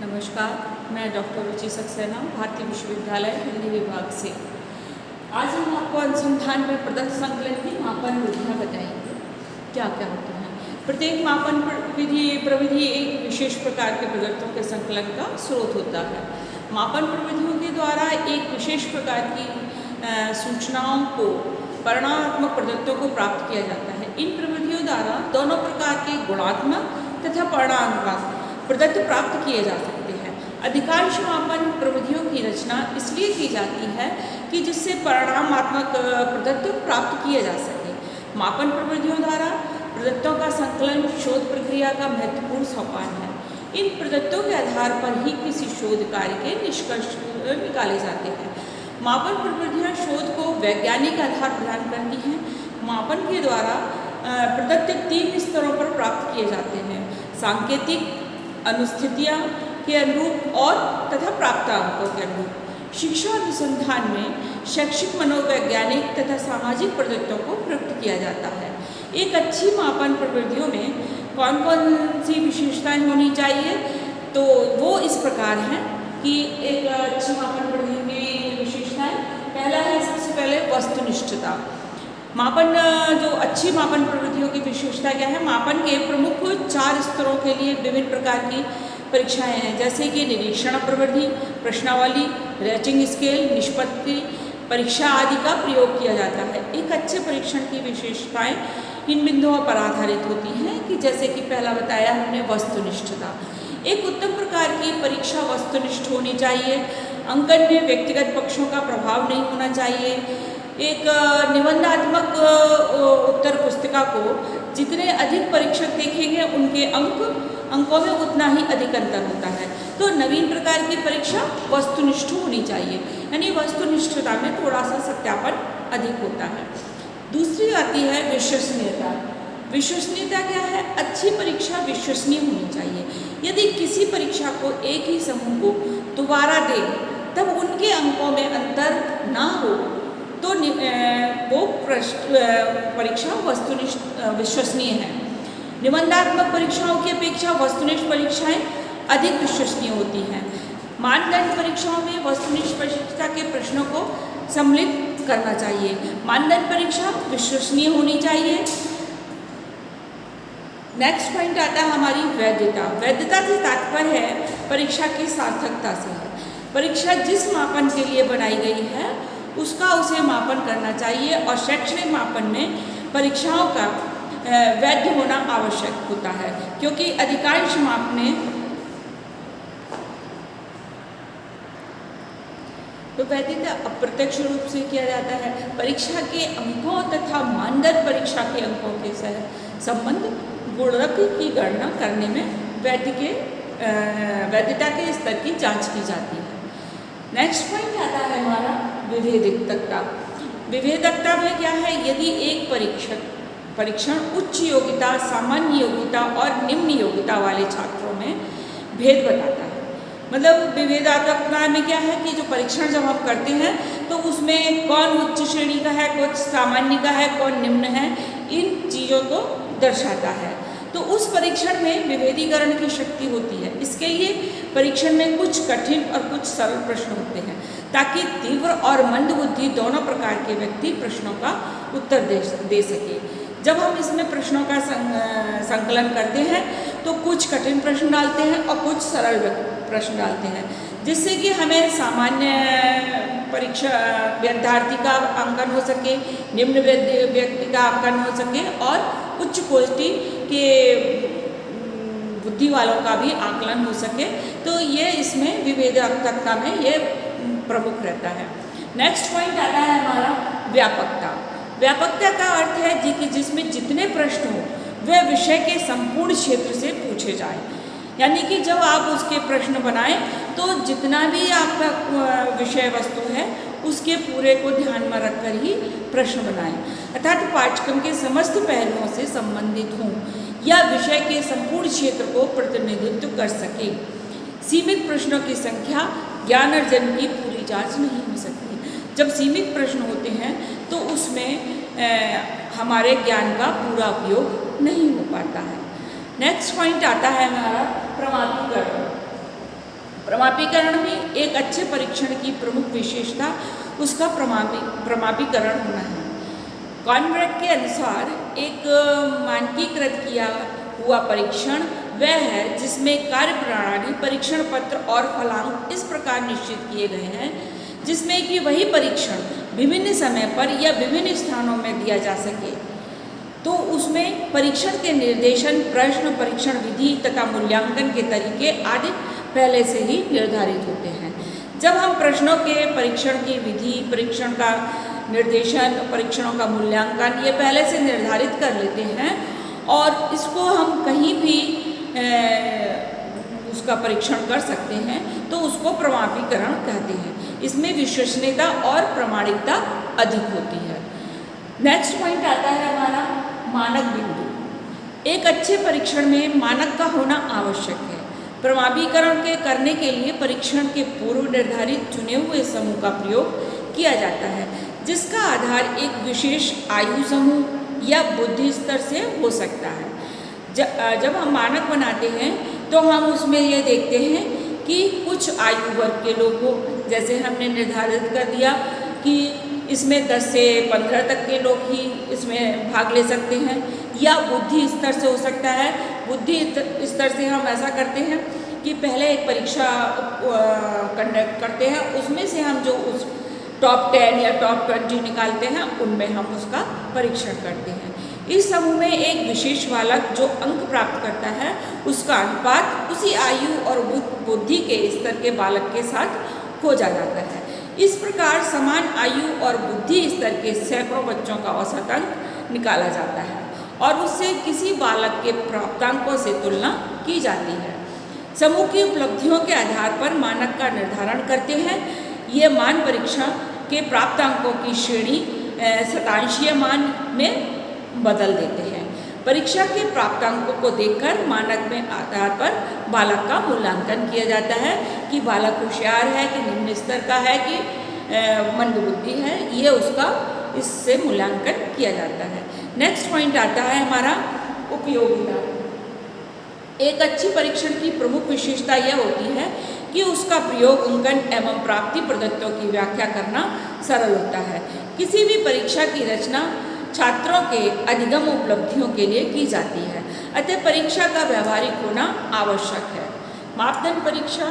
नमस्कार, मैं डॉक्टर रुचि सक्सेना, भारतीय विश्वविद्यालय हिंदी विभाग से। आज हम आपको अनुसंधान में प्रदत्त संकलन की मापन विधियाँ बताएंगे। क्या क्या होता है? प्रत्येक मापन प्रविधि एक विशेष प्रकार के पदार्थों के संकलन का स्रोत होता है। मापन प्रविधियों के द्वारा एक विशेष प्रकार की सूचनाओं को परिणामात्मक पदार्थों को प्राप्त किया जाता है। इन प्रविधियों द्वारा दोनों प्रकार के गुणात्मक तथा परिणामात्मक प्रदत्त प्राप्त किए जा सकते हैं। अधिकांश मापन प्रविधियों की रचना इसलिए की जाती है कि जिससे परिणामात्मक प्रदत्त प्राप्त किए जा सके। मापन प्रविधियों द्वारा प्रदत्तों का संकलन शोध प्रक्रिया का महत्वपूर्ण सोपान है। इन प्रदत्तों के आधार पर ही किसी शोध कार्य के निष्कर्ष निकाले जाते हैं। मापन प्रविधियाँ शोध को वैज्ञानिक आधार प्रदान करती हैं। मापन के द्वारा प्रदत्त 3 स्तरों पर प्राप्त किए जाते हैं: सांकेतिक, अनुस्थितियाँ के अनुरूप और तथा प्राप्तांकों के अनुरूप। शिक्षा अनुसंधान में शैक्षिक, मनोवैज्ञानिक तथा सामाजिक प्रदत्तों को प्रयुक्त किया जाता है। एक अच्छी मापन प्रविधियों में कौन कौन सी विशेषताएं होनी चाहिए? तो वो इस प्रकार हैं कि एक अच्छी मापन प्रविधि की विशेषताएं, पहला है सबसे पहले वस्तुनिष्ठता। मापन जो अच्छी मापन प्रविधियों की विशेषता क्या है? मापन के प्रमुख 4 स्तरों के लिए विभिन्न प्रकार की परीक्षाएं हैं, जैसे कि निरीक्षण प्रविधि, प्रश्नावली, रेटिंग स्केल, निष्पत्ति परीक्षा आदि का प्रयोग किया जाता है। एक अच्छे परीक्षण की विशेषताएं इन बिंदुओं पर आधारित होती हैं कि जैसे कि पहला बताया हमने वस्तुनिष्ठता। एक उत्तम प्रकार की परीक्षा वस्तुनिष्ठ होनी चाहिए। अंकन में व्यक्तिगत पक्षों का प्रभाव नहीं होना चाहिए। एक निबंधात्मक उत्तर पुस्तिका को जितने अधिक परीक्षक देखेंगे उनके अंकों में उतना ही अधिक अंतर होता है। तो नवीन प्रकार की परीक्षा वस्तुनिष्ठ होनी चाहिए, यानी वस्तुनिष्ठता में थोड़ा सा सत्यापन अधिक होता है। दूसरी आती है विश्वसनीयता। विश्वसनीयता क्या है? अच्छी परीक्षा विश्वसनीय होनी चाहिए। यदि किसी परीक्षा को एक ही समूह को दोबारा दे तब उनके अंकों में अंतर ना हो तो वो परीक्षा वस्तुनिष्ठ विश्वसनीय है। निबंधात्मक परीक्षाओं की अपेक्षा वस्तुनिष्ठ परीक्षाएं अधिक विश्वसनीय होती हैं। मानदंड परीक्षाओं में वस्तुनिष्ठ परीक्षा के प्रश्नों को सम्मिलित करना चाहिए। मानदंड परीक्षा विश्वसनीय होनी चाहिए। नेक्स्ट पॉइंट आता है हमारी वैधता। वैधता से तात्पर्य है परीक्षा की सार्थकता से है। परीक्षा जिस मापन के लिए बनाई गई है उसका उसे मापन करना चाहिए और शैक्षणिक मापन में परीक्षाओं का वैध होना आवश्यक होता है, क्योंकि अधिकांश मापने तो वैधता अप्रत्यक्ष रूप से किया जाता है। परीक्षा के अंकों तथा मानदंड परीक्षा के अंकों के संबंध गुणक की गणना करने में वैधता के स्तर की जांच की जाती है। नेक्स्ट पॉइंट आता है हमारा विभेदकता। विभेदकता में क्या है? यदि एक परीक्षण उच्च योग्यता, सामान्य योग्यता और निम्न योग्यता वाले छात्रों में भेद बताता है। मतलब विभेदकता में क्या है कि जो परीक्षण जब हम करते हैं तो उसमें कौन उच्च श्रेणी का है, कौन सामान्य का है, कौन निम्न है, इन चीज़ों को दर्शाता है। तो उस परीक्षण में विभेदीकरण की शक्ति होती है। इसके लिए परीक्षण में कुछ कठिन और कुछ सरल प्रश्न होते हैं ताकि तीव्र और मंद बुद्धि दोनों प्रकार के व्यक्ति प्रश्नों का उत्तर दे सके। जब हम इसमें प्रश्नों का संकलन करते हैं तो कुछ कठिन प्रश्न डालते हैं और कुछ सरल प्रश्न डालते हैं, जिससे कि हमें सामान्य परीक्षा विद्यार्थी का अंकन हो सके, निम्न व्यक्ति का अंकन हो सके और उच्च कोटि के बुद्धि वालों का भी आकलन हो सके। तो ये इसमें विभेदकता में ये प्रमुख रहता है। नेक्स्ट पॉइंट आता है हमारा व्यापकता। व्यापकता का अर्थ है कि जिसमें जितने प्रश्न हो वह विषय के संपूर्ण क्षेत्र से पूछे जाए। यानी कि जब आप उसके प्रश्न बनाएं तो जितना भी आपका विषय वस्तु है उसके पूरे को ध्यान में रखकर ही प्रश्न बनाएं, अर्थात पाठ्यक्रम के समस्त पहलुओं से संबंधित हों या विषय के संपूर्ण क्षेत्र को प्रतिनिधित्व कर सके। सीमित प्रश्नों की संख्या ज्ञान अर्जन की पूरी जांच नहीं हो सकती। जब सीमित प्रश्न होते हैं तो उसमें हमारे ज्ञान का पूरा उपयोग नहीं हो पाता है। नेक्स्ट पॉइंट आता है हमारा प्रमाणीकरण। प्रमापीकरण में एक अच्छे परीक्षण की प्रमुख विशेषता उसका प्रमापीकरण होना है। कॉनब्रैक के अनुसार एक मानकीकृत किया हुआ परीक्षण वह है जिसमें कार्यप्रणाली, परीक्षण पत्र और फलांक इस प्रकार निश्चित किए गए हैं जिसमें कि वही परीक्षण विभिन्न समय पर या विभिन्न स्थानों में दिया जा सके। तो उसमें परीक्षण के निर्देशन, प्रश्न, परीक्षण विधि तथा मूल्यांकन के तरीके आदि पहले से ही निर्धारित होते हैं। जब हम प्रश्नों के परीक्षण की विधि, परीक्षण का निर्देशन, परीक्षणों का मूल्यांकन ये पहले से निर्धारित कर लेते हैं और इसको हम कहीं भी उसका परीक्षण कर सकते हैं तो उसको प्रमापीकरण कहते हैं। इसमें विश्वसनीयता और प्रामाणिकता अधिक होती है। नेक्स्ट पॉइंट आता है हमारा मानक बिंदु। एक अच्छे परीक्षण में मानक का होना आवश्यक है। प्रमापीकरण के करने के लिए परीक्षण के पूर्व निर्धारित चुने हुए समूह का प्रयोग किया जाता है जिसका आधार एक विशेष आयु समूह या बुद्धि स्तर से हो सकता है। जब हम मानक बनाते हैं तो हम उसमें ये देखते हैं कि कुछ आयु वर्ग के लोग हो, जैसे हमने निर्धारित कर दिया कि इसमें 10 से 15 तक के लोग ही इसमें भाग ले सकते हैं, या बुद्धि स्तर से हो सकता है। बुद्धि स्तर से हम ऐसा करते हैं कि पहले एक परीक्षा कंडक्ट करते हैं, उसमें से हम जो उस टॉप 10 या टॉप 20 निकालते हैं उनमें हम उसका परीक्षण करते हैं। इस समूह में एक विशेष बालक जो अंक प्राप्त करता है उसका अनुपात उसी आयु और बुद्धि के स्तर के बालक के साथ खोजा जाता है। इस प्रकार समान आयु और बुद्धि स्तर के सैकड़ों बच्चों का औसत अंक निकाला जाता है और उससे किसी बालक के प्राप्तांकों से तुलना की जाती है। समूह की उपलब्धियों के आधार पर मानक का निर्धारण करते हैं। ये मान परीक्षा के प्राप्तांकों की श्रेणी शतांशीय मान में बदल देते हैं। परीक्षा के प्राप्तांकों को देखकर मानक में आधार पर बालक का मूल्यांकन किया जाता है कि बालक होशियार है कि निम्न स्तर का है कि मंदबुद्धि है, ये उसका इससे मूल्यांकन किया जाता है। नेक्स्ट पॉइंट आता है हमारा उपयोगिता। एक अच्छी परीक्षण की प्रमुख विशेषता यह होती है कि उसका प्रयोग, अंकन एवं प्राप्ति पद्धतियों की व्याख्या करना सरल होता है। किसी भी परीक्षा की रचना छात्रों के अधिगम उपलब्धियों के लिए की जाती है, अतः परीक्षा का व्यवहारिक होना आवश्यक है। मापदंड परीक्षा,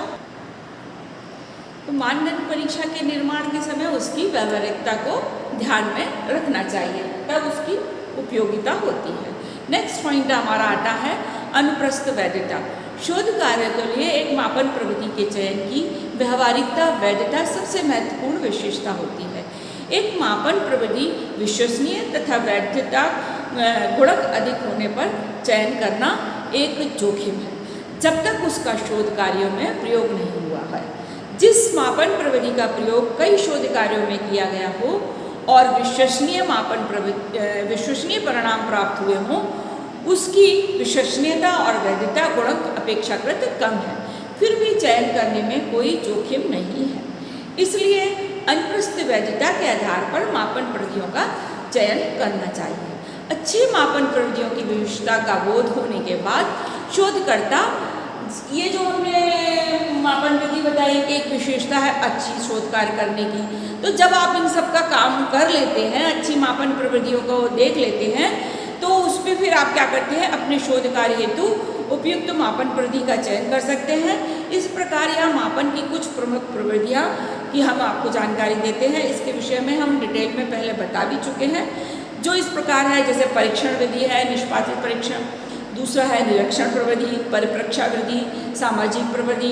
तो मानदंड परीक्षा के निर्माण के समय उसकी व्यवहारिकता को ध्यान में रखना चाहिए, तब उसकी उपयोगिता होती है। नेक्स्ट पॉइंट हमारा आता है अनुप्रस्थ वैधता। शोध कार्य के लिए एक मापन प्रविधि के चयन की व्यवहारिकता, वैधता सबसे महत्वपूर्ण विशेषता होती है। एक मापन प्रविधि विश्वसनीय तथा वैधता गुणक अधिक होने पर चयन करना एक जोखिम है जब तक उसका शोध कार्यों में प्रयोग नहीं हुआ है। जिस मापन प्रविधि का प्रयोग कई शोध कार्यों में किया गया हो और विश्वसनीय परिणाम प्राप्त हुए हों, उसकी विश्वसनीयता और वैधता गुणक अपेक्षाकृत कम है, फिर भी चयन करने में कोई जोखिम नहीं है। इसलिए अनुप्रस्थ वैधता के आधार पर मापन प्रविधियों का चयन करना चाहिए। अच्छी मापन प्रविधियों की विशिष्टता का बोध होने के बाद शोधकर्ता, ये जो हमने मापन विधि बताई, एक विशेषता है अच्छी शोध कार्य करने की, तो जब आप इन सब का काम कर लेते हैं, अच्छी मापन प्रविधियों को देख लेते हैं, तो उस पर फिर आप क्या करते हैं, अपने शोध कार्य हेतु उपयुक्त मापन प्रविधि का चयन कर सकते हैं। इस प्रकार यहाँ मापन की कुछ प्रमुख प्रविधियाँ की हम आपको जानकारी देते हैं। इसके विषय में हम डिटेल में पहले बता भी चुके हैं। जो इस प्रकार है, जैसे परीक्षण विधि है, निष्पादित परीक्षण, दूसरा है निरीक्षण प्रविधि, परिप्रेक्षा विधि, सामाजिक प्रविधि,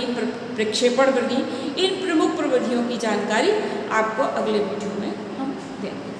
प्रक्षेपण विधि। इन प्रमुख प्रविधियों की जानकारी आपको अगले वीडियो में हम देंगे।